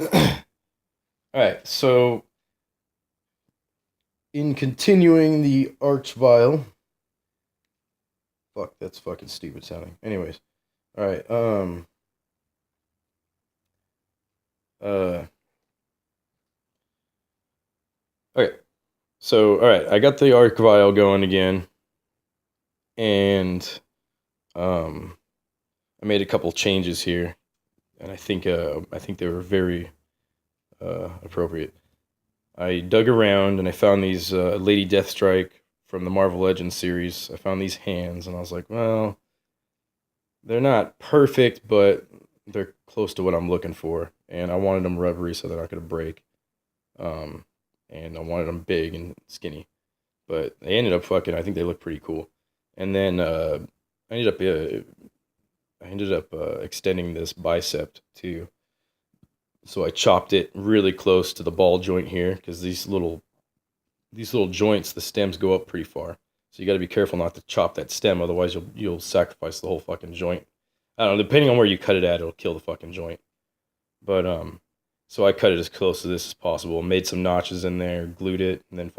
Alright, so in continuing the arch vial. Fuck, that's fucking stupid sounding. Anyways. Alright, uh okay. So alright, I got the arc vial going again. And I made a couple changes here. And I think they were very appropriate. I dug around and I found these Lady Deathstrike from the Marvel Legends series. I found these hands and I was like, well, they're not perfect, but they're close to what I'm looking for. And I wanted them rubbery so they're not going to break. Um, and I wanted them big and skinny. But they ended up fucking, I think they look pretty cool. And then I ended up, extending this bicep too. So I chopped it really close to the ball joint here because these little joints, the stems go up pretty far. So you got to be careful not to chop that stem, otherwise you'll sacrifice the whole fucking joint. I don't know, depending on where you cut it at, it'll kill the fucking joint. But so I cut it as close to this as possible, made some notches in there, glued it, and then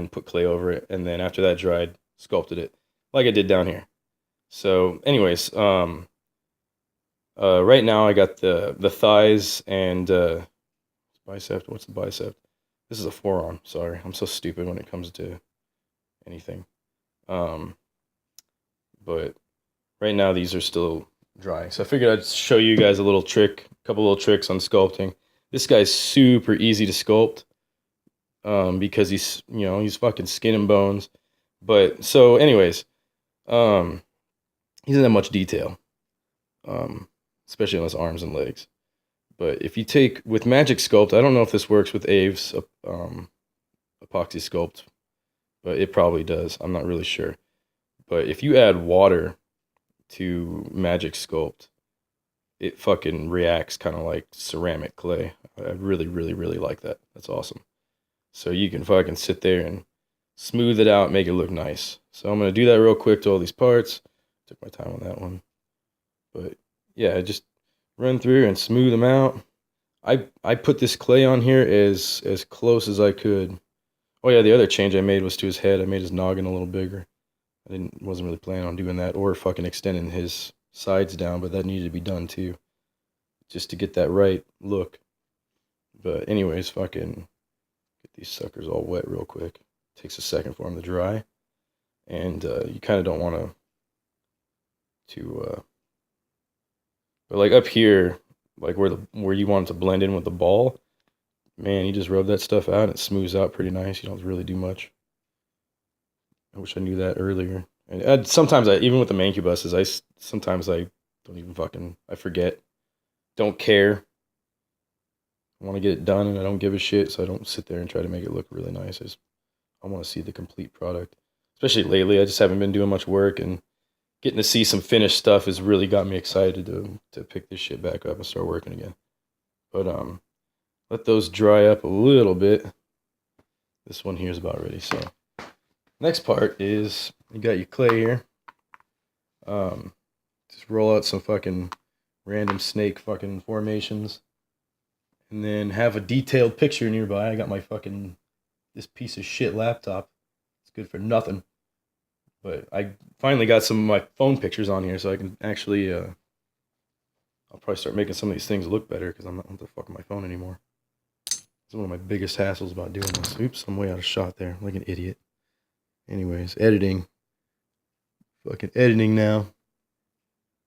put clay over it, and then after that dried, sculpted it like I did down here. So, anyways, right now I got the thighs and bicep. What's the bicep? This is a forearm. Sorry, I'm so stupid when it comes to anything. Um, but right now these are still drying. So I figured I'd show you guys a little trick, a couple little tricks on sculpting. This guy's super easy to sculpt because he's fucking skin and bones. But so anyways, um, he doesn't have much detail, um, especially on his arms and legs. But if you take with Magic Sculpt, I don't know if this works with Aves epoxy sculpt, but it probably does. I'm not really sure. But if you add water to Magic Sculpt, it fucking reacts kind of like ceramic clay. I really, really, really like that. That's awesome. So you can fucking sit there and smooth it out, make it look nice. So I'm gonna do that real quick to all these parts. Took my time on that one, but yeah, just run through and smooth them out. I put this clay on here as close as I could. Oh yeah, the other change I made was to his head. I made his noggin a little bigger. Wasn't really planning on doing that or fucking extending his sides down, but that needed to be done too, just to get that right look. But anyways, fucking get these suckers all wet real quick. Takes a second for them to dry, and you kind of don't want to but like up here, like where you want it to blend in with the ball, man, you just rub that stuff out and it smooths out pretty nice. You don't really do much. I wish I knew that earlier. And sometimes even with the mancubuses, sometimes I don't even fucking, I forget. Don't care. I want to get it done and I don't give a shit, so I don't sit there and try to make it look really nice. I want to see the complete product. Especially lately, I just haven't been doing much work, and getting to see some finished stuff has really got me excited to pick this shit back up and start working again. But let those dry up a little bit. This one here is about ready. So next part is you got your clay here. Just roll out some fucking random snake fucking formations, and then have a detailed picture nearby. I got my fucking this piece of shit laptop. It's good for nothing. But I finally got some of my phone pictures on here, so I can actually I'll probably start making some of these things look better because I'm not on the fuck my phone anymore. It's one of my biggest hassles about doing this. Oops, I'm way out of shot there, like an idiot. Anyways, editing. Fucking editing now.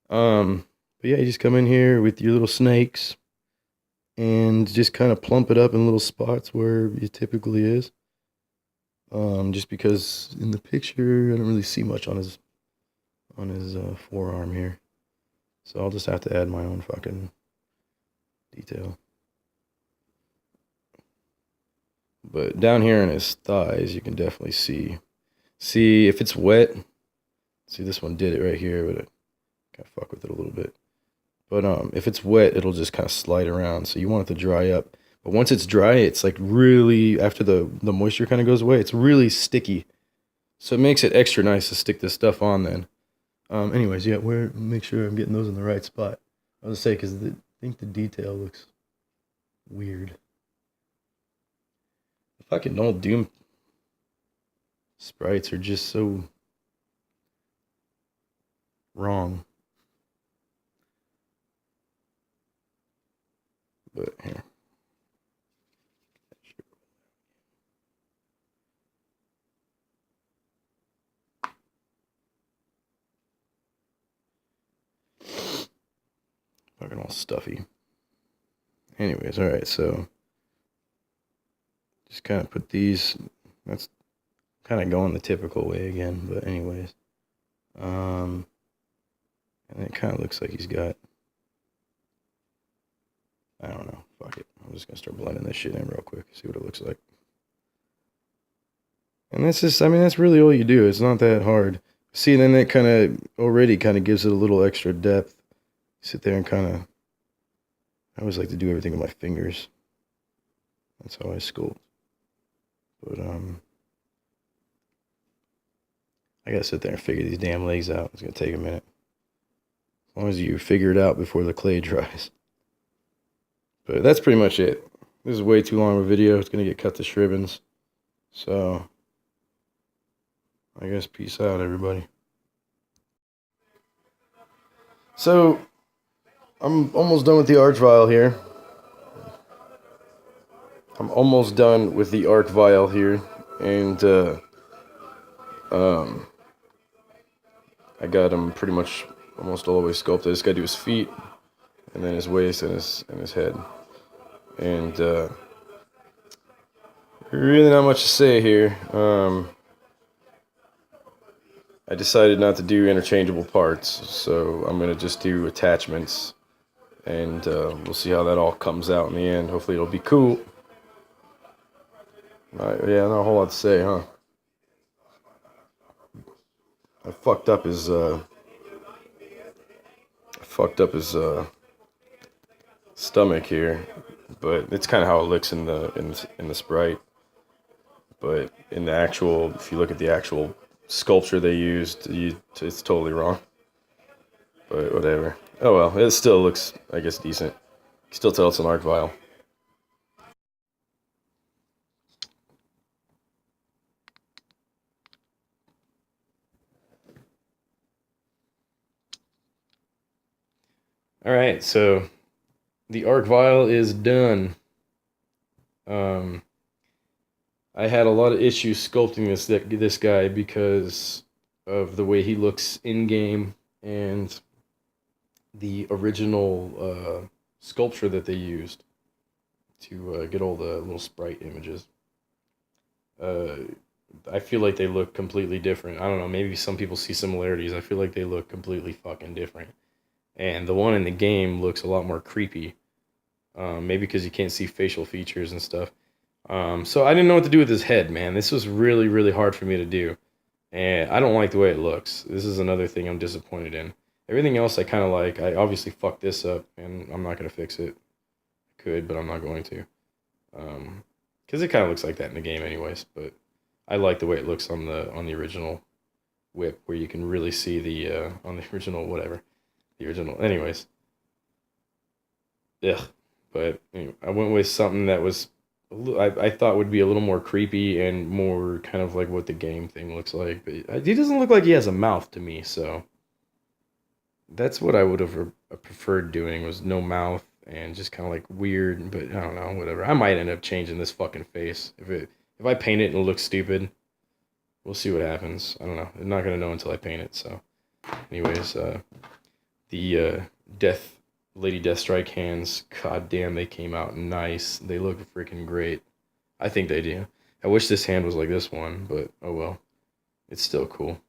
But yeah, you just come in here with your little snakes and just kind of plump it up in little spots where it typically is. Just because in the picture I don't really see much on his forearm here, so I'll just have to add my own fucking detail. But down here in his thighs, you can definitely see if it's wet. See, this one did it right here, but I kind of fuck with it a little bit. But if it's wet, it'll just kind of slide around. So you want it to dry up. But once it's dry, it's like really, after the moisture kind of goes away, it's really sticky. So it makes it extra nice to stick this stuff on then. Anyways, yeah, make sure I'm getting those in the right spot. I was gonna say, because I think the detail looks Weird. The fucking old Doom sprites are just so wrong. But here. Fucking all stuffy. Anyways, alright, so just kind of put these, that's kind of going the typical way again, but anyways. And it kind of looks like he's got, I don't know, fuck it. I'm just gonna start blending this shit in real quick, see what it looks like. And that's just, I mean, that's really all you do. It's not that hard. See, then that kind of already kind of gives it a little extra depth. Sit there and kind of, I always like to do everything with my fingers. That's how I sculpt. But, I gotta sit there and figure these damn legs out. It's gonna take a minute. As long as you figure it out before the clay dries. But that's pretty much it. This is way too long of a video. It's gonna get cut to shribbins. So, I guess peace out, everybody. So, I'm almost done with the arch vial here. And I got him pretty much almost all the way sculpted. I just gotta do his feet, and then his waist and his head. And really not much to say here. I decided not to do interchangeable parts, so I'm gonna just do attachments, and we'll see how that all comes out in the end. Hopefully it'll be cool. Yeah, not a whole lot to say, huh? I fucked up his stomach here, but it's kind of how it looks in the sprite. But in the actual, if you look at the actual sculpture they used, it's totally wrong. But whatever. Oh well, it still looks, I guess, decent. You can still tell it's an arc vial. Alright, so the arc vial is done. I had a lot of issues sculpting this guy because of the way he looks in game and the original sculpture that they used to get all the little sprite images. I feel like they look completely different. I don't know, maybe some people see similarities. I feel like they look completely fucking different. And the one in the game looks a lot more creepy. Maybe because you can't see facial features and stuff. So I didn't know what to do with his head, man. This was really, really hard for me to do. And I don't like the way it looks. This is another thing I'm disappointed in. Everything else I kind of like. I obviously fucked this up, and I'm not going to fix it. I could, but I'm not going to. Because it kind of looks like that in the game anyways. But I like the way it looks on the original whip, where you can really see the, on the original whatever. The original, anyways. Ugh. But anyway, I went with something that was, I thought would be a little more creepy and more kind of like what the game thing looks like. But he doesn't look like he has a mouth to me, so that's what I would have preferred doing, was no mouth and just kind of like weird. But I don't know, whatever. I might end up changing this fucking face if I paint it and it looks stupid. We'll see what happens. I don't know. I'm not gonna know until I paint it. So, anyways, the Lady Deathstrike hands, god damn, they came out nice. They look freaking great. I think they do. I wish this hand was like this one, but oh well. It's still cool.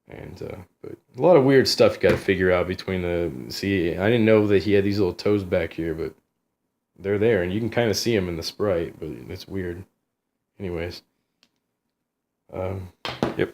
And, but a lot of weird stuff you gotta figure out between see, I didn't know that he had these little toes back here, but they're there, and you can kind of see them in the sprite, but it's weird. Anyways. Yep.